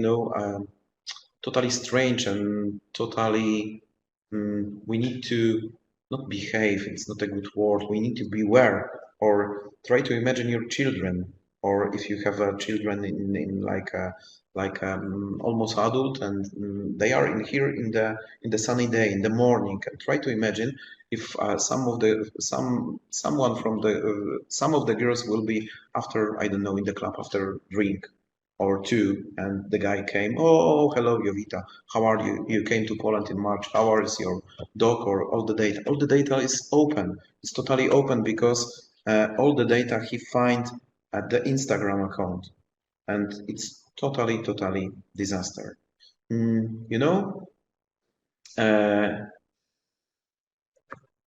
strange and totally we need to not behave. It's not a good word. We need to beware or try to imagine your children or if you have children in like almost adult, and they are in here in the sunny day in the morning. And try to imagine if some of the girls will be after, I don't know, in the club after drink or two, and the guy came, oh, hello, Jovita, how are you? You came to Poland in March. How is your dog? Or all the data? All the data is open. It's totally open because all the data he finds at the Instagram account, and it's totally disaster. You know,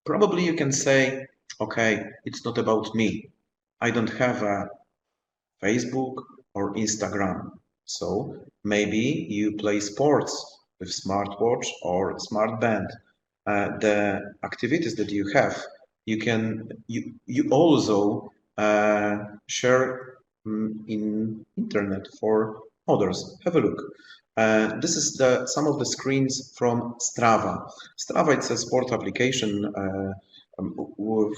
probably you can say, okay, it's not about me. I don't have a Facebook or Instagram. So maybe you play sports with smartwatch or smartband. The activities that you have, you also share in internet for others. Have a look. This is some of the screens from Strava. Strava, it's a sport application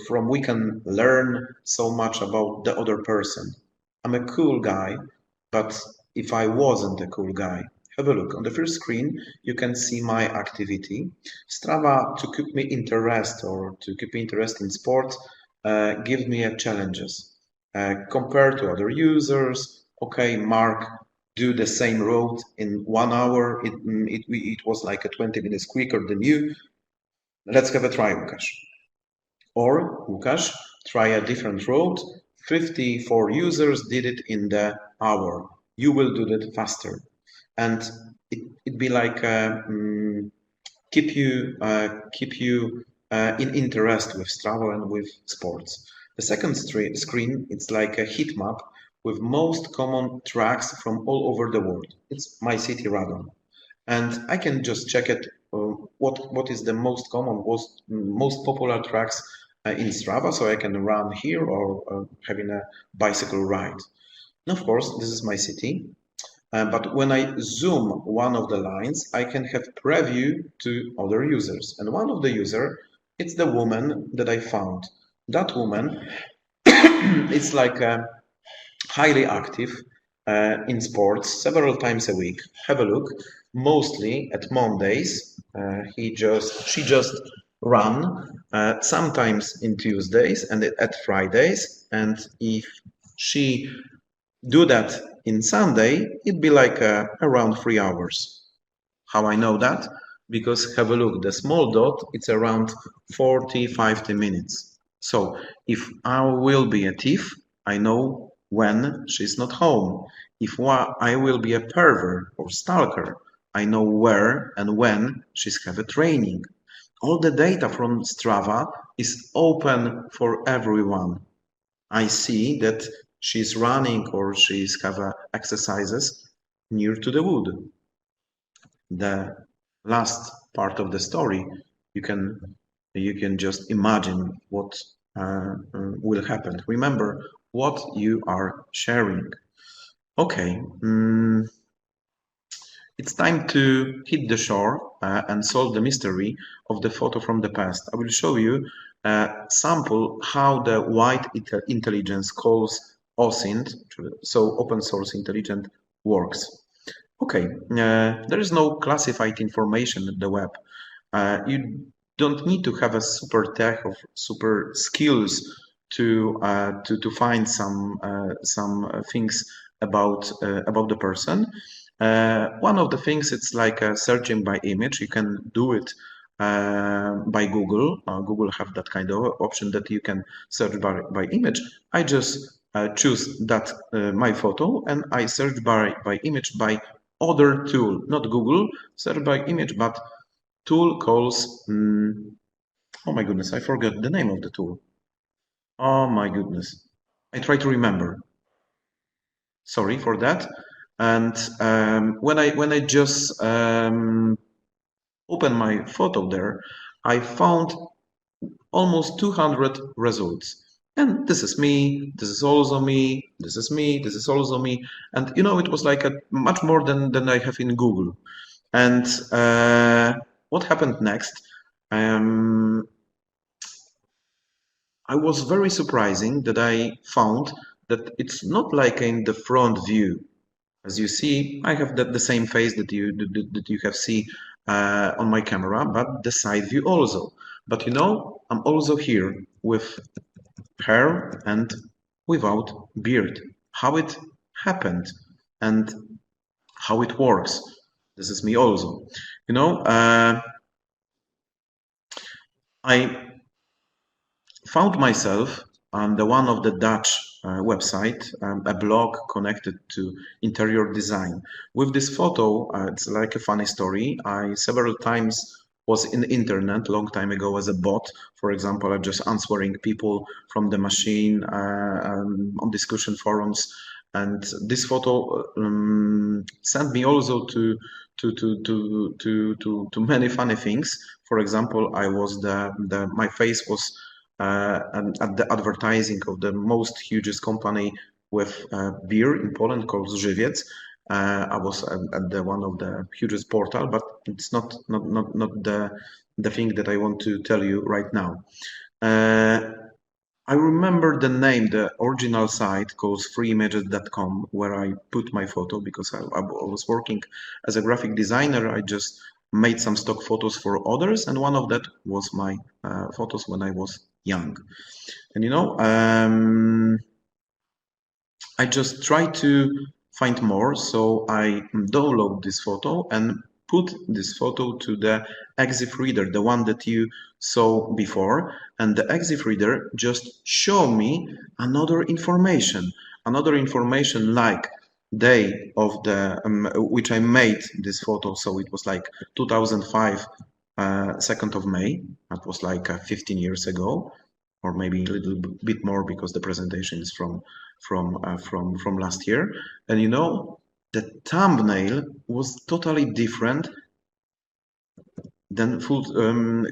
from we can learn so much about the other person. I'm a cool guy, but if I wasn't a cool guy, have a look. On the first screen, you can see my activity. Strava, to keep me interest or to keep me interested in sport, gives me challenges. Compared to other users, okay, Mark, do the same route in 1 hour. It was like a 20 minutes quicker than you. Let's have a try, Łukasz. Or, Łukasz, try a different route. 54 users did it in the hour. You will do that faster. And it'd be like keep you in interest with Strava and with sports. The second screen, it's like a heat map with most common tracks from all over the world. It's my city, Radomiu. And I can just check it, what is the most common, most popular tracks in Strava, so I can run here or having a bicycle ride. And of course, this is my city. But when I zoom one of the lines, I can have preview to other users. And one of the user, it's the woman that I found. That woman is like highly active in sports several times a week. Have a look. Mostly at Mondays, she just run. Sometimes in Tuesdays and at Fridays. And if she do that in Sunday, it'd be like around 3 hours. How I know that? Because have a look, the small dot, it's around 40-50 minutes. So if I will be a thief, I know when she's not home. If I will be a pervert or stalker, I know where and when she's have a training. All the data from Strava is open for everyone. I see that she's running or she's have exercises near to the wood. The last part of the story, you can just imagine what will happen. Remember what you are sharing. Okay, it's time to hit the shore and solve the mystery of the photo from the past. I will show you a sample how the white intelligence calls OSINT, so open source intelligent, works. Okay, there is no classified information in the web. You don't need to have a super tech or super skills to find some things about the person. One of the things, it's like searching by image. You can do it by Google. Google have that kind of option that you can search by image. I just choose that my photo and I search by image by other tool, not Google, search by image, but tool calls, oh my goodness, I forgot the name of the tool. Oh my goodness. I try to remember. Sorry for that. And when I just open my photo there, I found almost 200 results. And this is me, this is also me, this is me, this is also me. And you know, it was like much more than I have in Google. And what happened next? I was very surprising that I found that it's not like in the front view. As you see, I have the same face that you have seen on my camera, but the side view also. But you know, I'm also here with hair and without beard. How it happened and how it works. This is me also. You know, I found myself on the one of the Dutch website, a blog connected to interior design. With this photo, it's like a funny story. I several times was in the internet long time ago as a bot. For example, I'm just answering people from the machine on discussion forums. And this photo sent me also to many funny things. For example, I was my face was at the advertising of the most hugest company with beer in Poland called Żywiec. I was at the one of the hugest portal, but it's not the thing that I want to tell you right now. I remember the name, the original site called freeimages.com, where I put my photo because I was working as a graphic designer. I just made some stock photos for others, and one of that was my photos when I was young. And you know, I just try to find more, so I download this photo and put this photo to the EXIF reader, the one that you saw before, and the EXIF reader just show me another information like day of the which I made this photo. So it was like 2005, 2nd of May. That was like 15 years ago, or maybe a little bit more because the presentation is from last year. And you know, the thumbnail was totally different than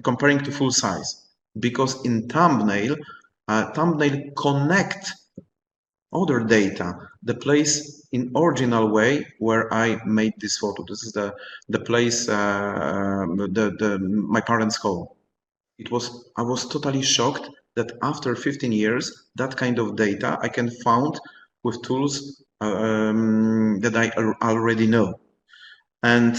comparing to full size, because in thumbnail connect other data, the place in original way where I made this photo. This is the place, my parents' home. I was totally shocked that after 15 years, that kind of data I can found with tools that I already know. And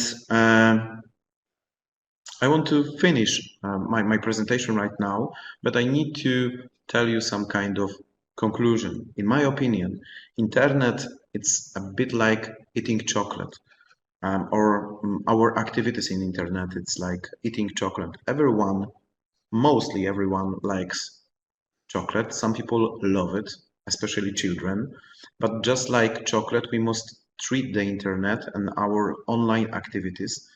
I want to finish my presentation right now, but I need to tell you some kind of conclusion. In my opinion, internet, it's a bit like eating chocolate. Or our activities in internet, it's like eating chocolate. Mostly everyone likes chocolate. Some people love it, especially children. But just like chocolate, we must treat the internet and our online activities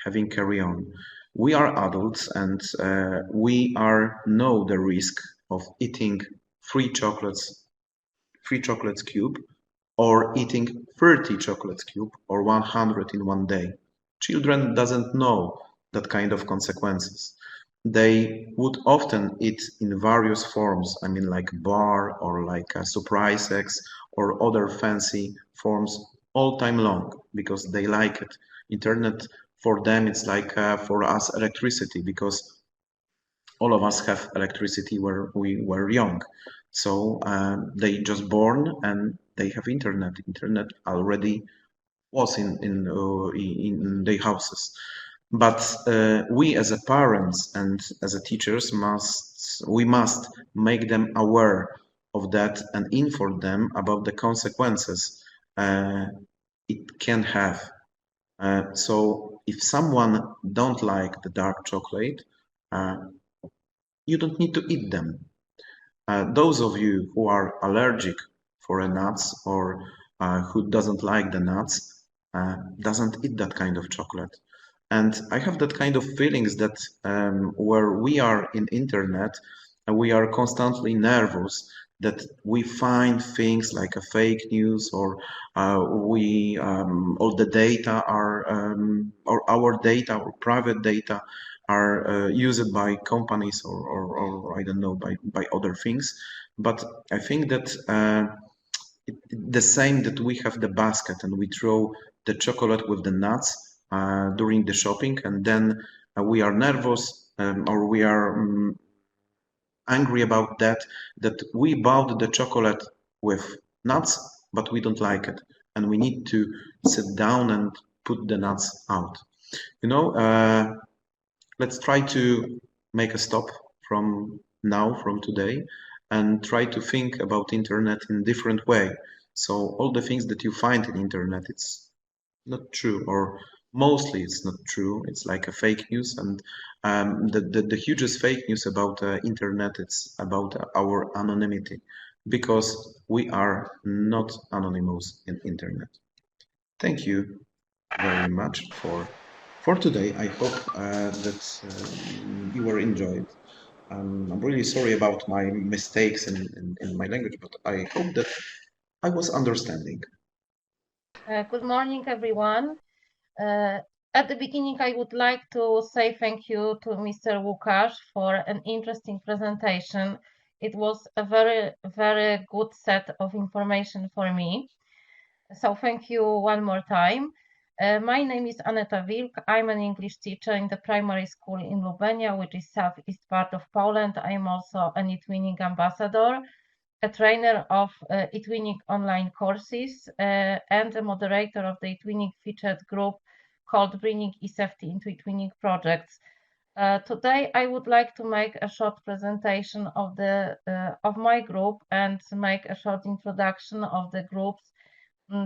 having carry on. We are adults and we know the risk of eating 3 chocolates cube, or eating 30 chocolates cube or 100 in one day. Children doesn't know that kind of consequences. They would often eat in various forms, I mean like bar or like a surprise eggs or other fancy forms all time long because they like it. Internet for them it's like for us electricity, because all of us have electricity where we were young. So they just born and they have internet. Internet already was in their houses. But we as a parents and as a teachers we must make them aware of that and inform them about the consequences it can have. So if someone don't like the dark chocolate, you don't need to eat them. Those of you who are allergic for nuts or who doesn't like the nuts doesn't eat that kind of chocolate. And I have that kind of feelings that where we are in internet, we are constantly nervous that we find things like a fake news, or all the data are or our data or private data are used by companies or I don't know, by other things. But I think that the same that we have the basket and we throw the chocolate with the nuts during the shopping, and then we are nervous or we are angry about that we bought the chocolate with nuts, but we don't like it. And we need to sit down and put the nuts out. You know, let's try to make a stop from today, and try to think about internet in a different way. So all the things that you find in internet, it's not true, or mostly it's not true. It's like a fake news, and the hugest fake news about internet, it's about our anonymity, because we are not anonymous in internet. Thank you very much for today. I hope that you were enjoyed. I'm really sorry about my mistakes in my language, but I hope that I was understanding. Good morning, everyone. At the beginning, I would like to say thank you to Mr. Łukasz for an interesting presentation. It was a very, very good set of information for me. So thank you one more time. My name is Anetą Wilk. I'm an English teacher in the primary school in Lubenia, which is southeast part of Poland. I'm also an eTwinning ambassador, a trainer of eTwinning online courses, and a moderator of the eTwinning featured group called Bringing eSafety into eTwinning projects. Today, I would like to make a short presentation of my group and make a short introduction of the groups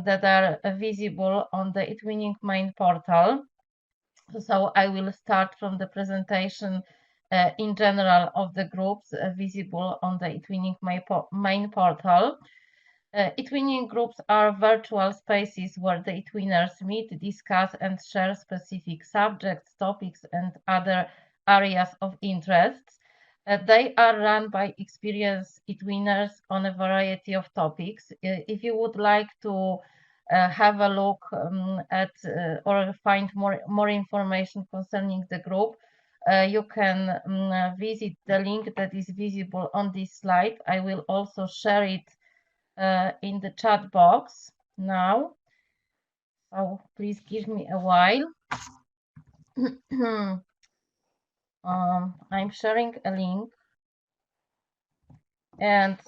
that are visible on the eTwinning main portal. So I will start from the presentation in general of the groups visible on the eTwinning main portal. eTwinning groups are virtual spaces where the eTwinners meet, discuss, and share specific subjects, topics, and other areas of interest. They are run by experienced eTwinners on a variety of topics. If you would like to have a look at or find more information concerning the group, you can visit the link that is visible on this slide. I will also share it in the chat box now. So please give me a while. I'm sharing a link. And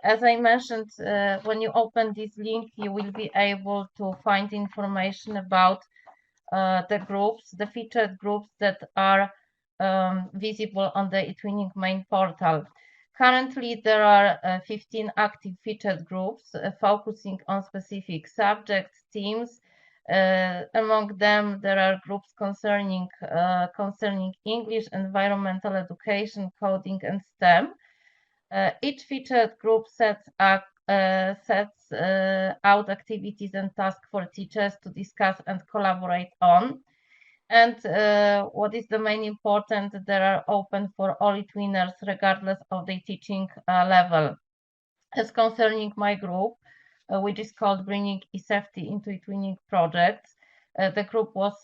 as I mentioned, when you open this link, you will be able to find information about the groups, the featured groups that are visible on the eTwinning main portal. Currently, there are 15 active featured groups focusing on specific subjects, themes. Among them, there are groups concerning English, environmental education, coding, and STEM. Each featured group sets out activities and tasks for teachers to discuss and collaborate on. And what is the main important, they are open for all eTwinners regardless of their teaching level. As concerning my group, which is called Bringing eSafety into eTwinning projects, the group was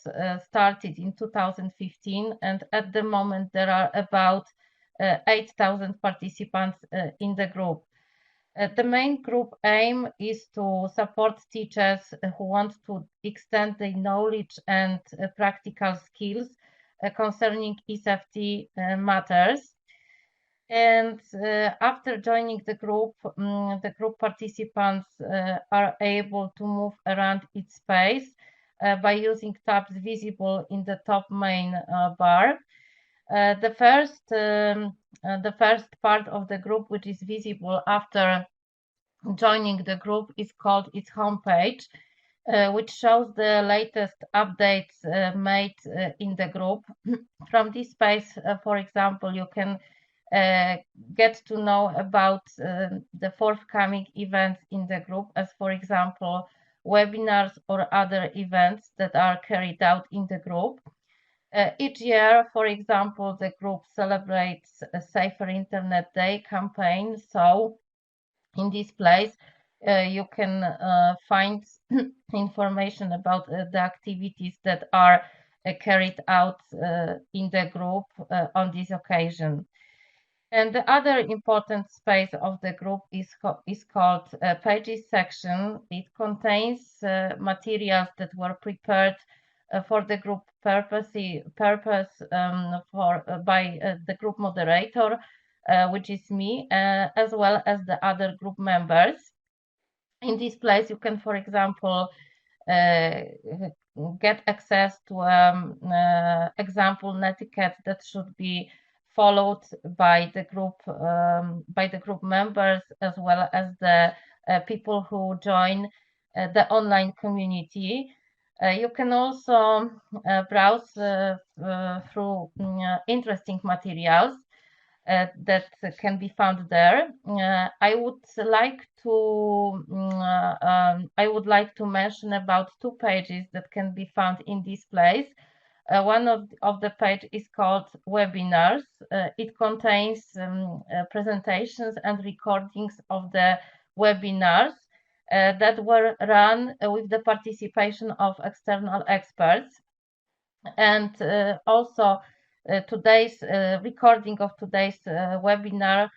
started in 2015, and at the moment there are about 8,000 participants in the group. The main group aim is to support teachers who want to extend their knowledge and practical skills concerning eSafety matters. And after joining the group participants are able to move around its space by using tabs visible in the top main bar. The first part of the group, which is visible after joining the group, is called its homepage, which shows the latest updates made in the group. From this space, for example, you can get to know about the forthcoming events in the group, as for example, webinars or other events that are carried out in the group. Each year, for example, the group celebrates a Safer Internet Day campaign. So in this place, you can find information about the activities that are carried out in the group on this occasion. And the other important space of the group is called Pages section. It contains materials that were prepared for the group purpose by the group moderator, which is me, as well as the other group members. In this place, you can, for example, get access to example netiquette that should be followed by the group members, as well as the people who join the online community. You can also browse through interesting materials that can be found there. I would like to mention about 2 pages that can be found in this place. One of the page is called webinars. It contains presentations and recordings of the webinars that were run with the participation of external experts. And also today's recording of today's webinar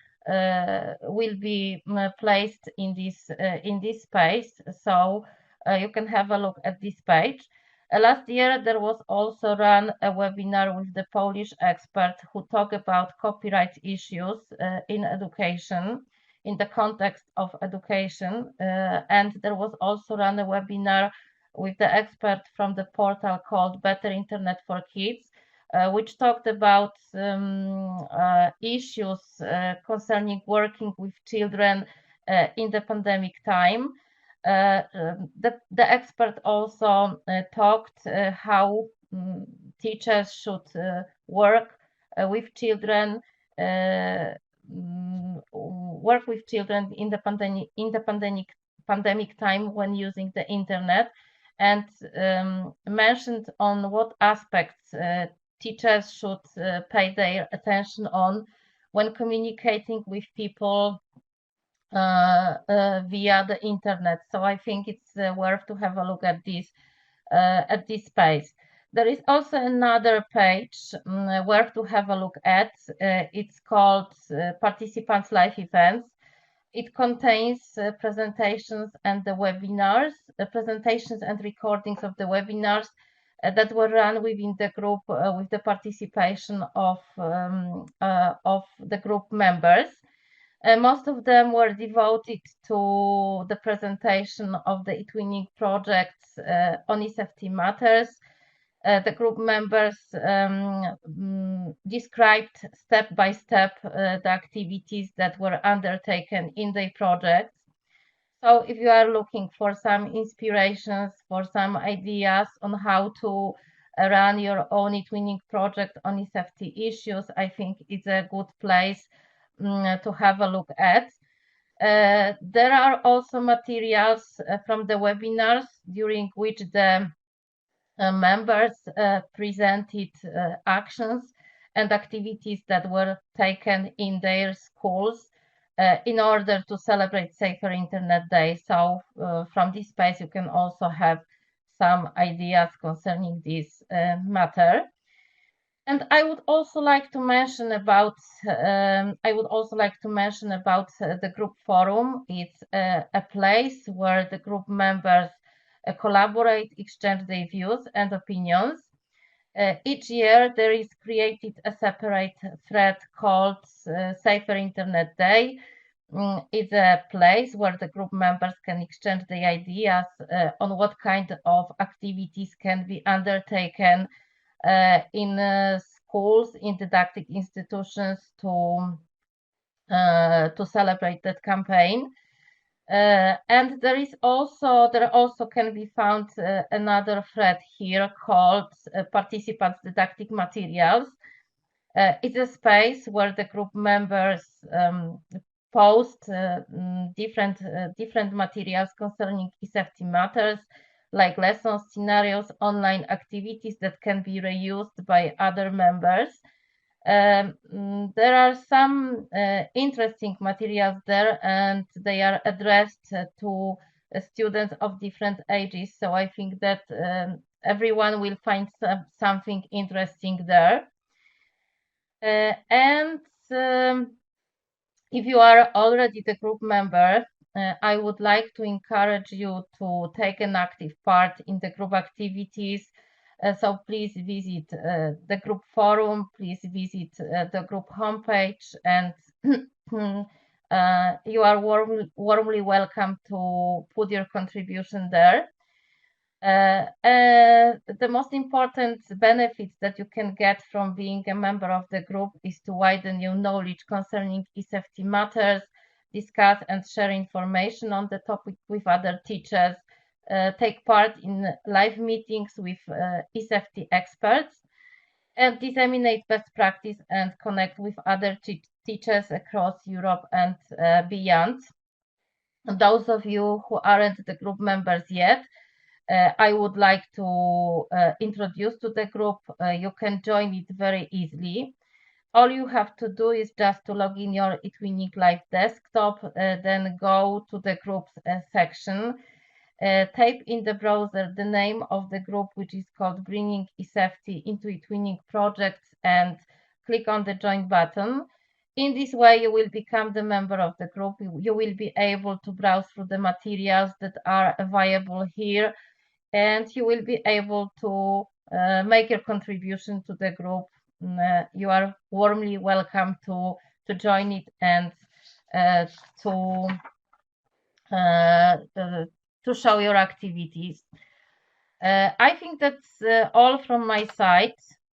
will be placed in this space, so you can have a look at this page. Last year there was also run a webinar with the Polish expert who talked about copyright issues in education, in the context of education, and there was also run a webinar with the expert from the portal called Better Internet for Kids, which talked about issues concerning working with children in the pandemic time. The expert also talked how teachers should work with children in the pandemic time when using the internet, and mentioned on what aspects teachers should pay their attention on when communicating with people via the internet. So I think it's worth to have a look at this space. There is also another page worth to have a look at. It's called Participants Live Events. It contains presentations and the webinars, presentations and recordings of the webinars that were run within the group with the participation of the group members. Most of them were devoted to the presentation of the eTwinning projects on eSafety matters. The group members described step by step the activities that were undertaken in their projects. So if you are looking for some inspirations, for some ideas on how to run your own eTwinning project on eSafety issues, I think it's a good place to have a look at. There are also materials from the webinars during which the members presented actions and activities that were taken in their schools in order to celebrate Safer Internet Day. So from this space you can also have some ideas concerning this matter. And I would also like to mention about the group forum. It's a place where the group members collaborate, exchange their views and opinions. Each year there is created a separate thread called Safer Internet Day. It's a place where the group members can exchange their ideas on what kind of activities can be undertaken in schools, in didactic institutions to celebrate that campaign. And there also can be found another thread here called Participants Didactic Materials. It's a space where the group members post different materials concerning eSafety matters, like lessons, scenarios, online activities that can be reused by other members. There are some interesting materials there, and they are addressed to students of different ages. So I think that everyone will find something interesting there. And if you are already the group member, I would like to encourage you to take an active part in the group activities. So please visit the group forum, please visit the group homepage, and you are warmly welcome to put your contribution there. The most important benefits that you can get from being a member of the group is to widen your knowledge concerning eSafety matters, discuss and share information on the topic with other teachers, take part in live meetings with eSafety experts, and disseminate best practice and connect with other teachers across Europe and beyond. And those of you who aren't the group members yet, I would like to introduce to the group. You can join it very easily. All you have to do is just to log in your eTwinning Live desktop, then go to the groups section, type in the browser the name of the group, which is called Bringing eSafety into eTwinning Projects, and click on the join button. In this way, you will become the member of the group. You will be able to browse through the materials that are available here, and you will be able to make your contribution to the group. You are warmly welcome to join it and to show your activities. I think that's all from my side.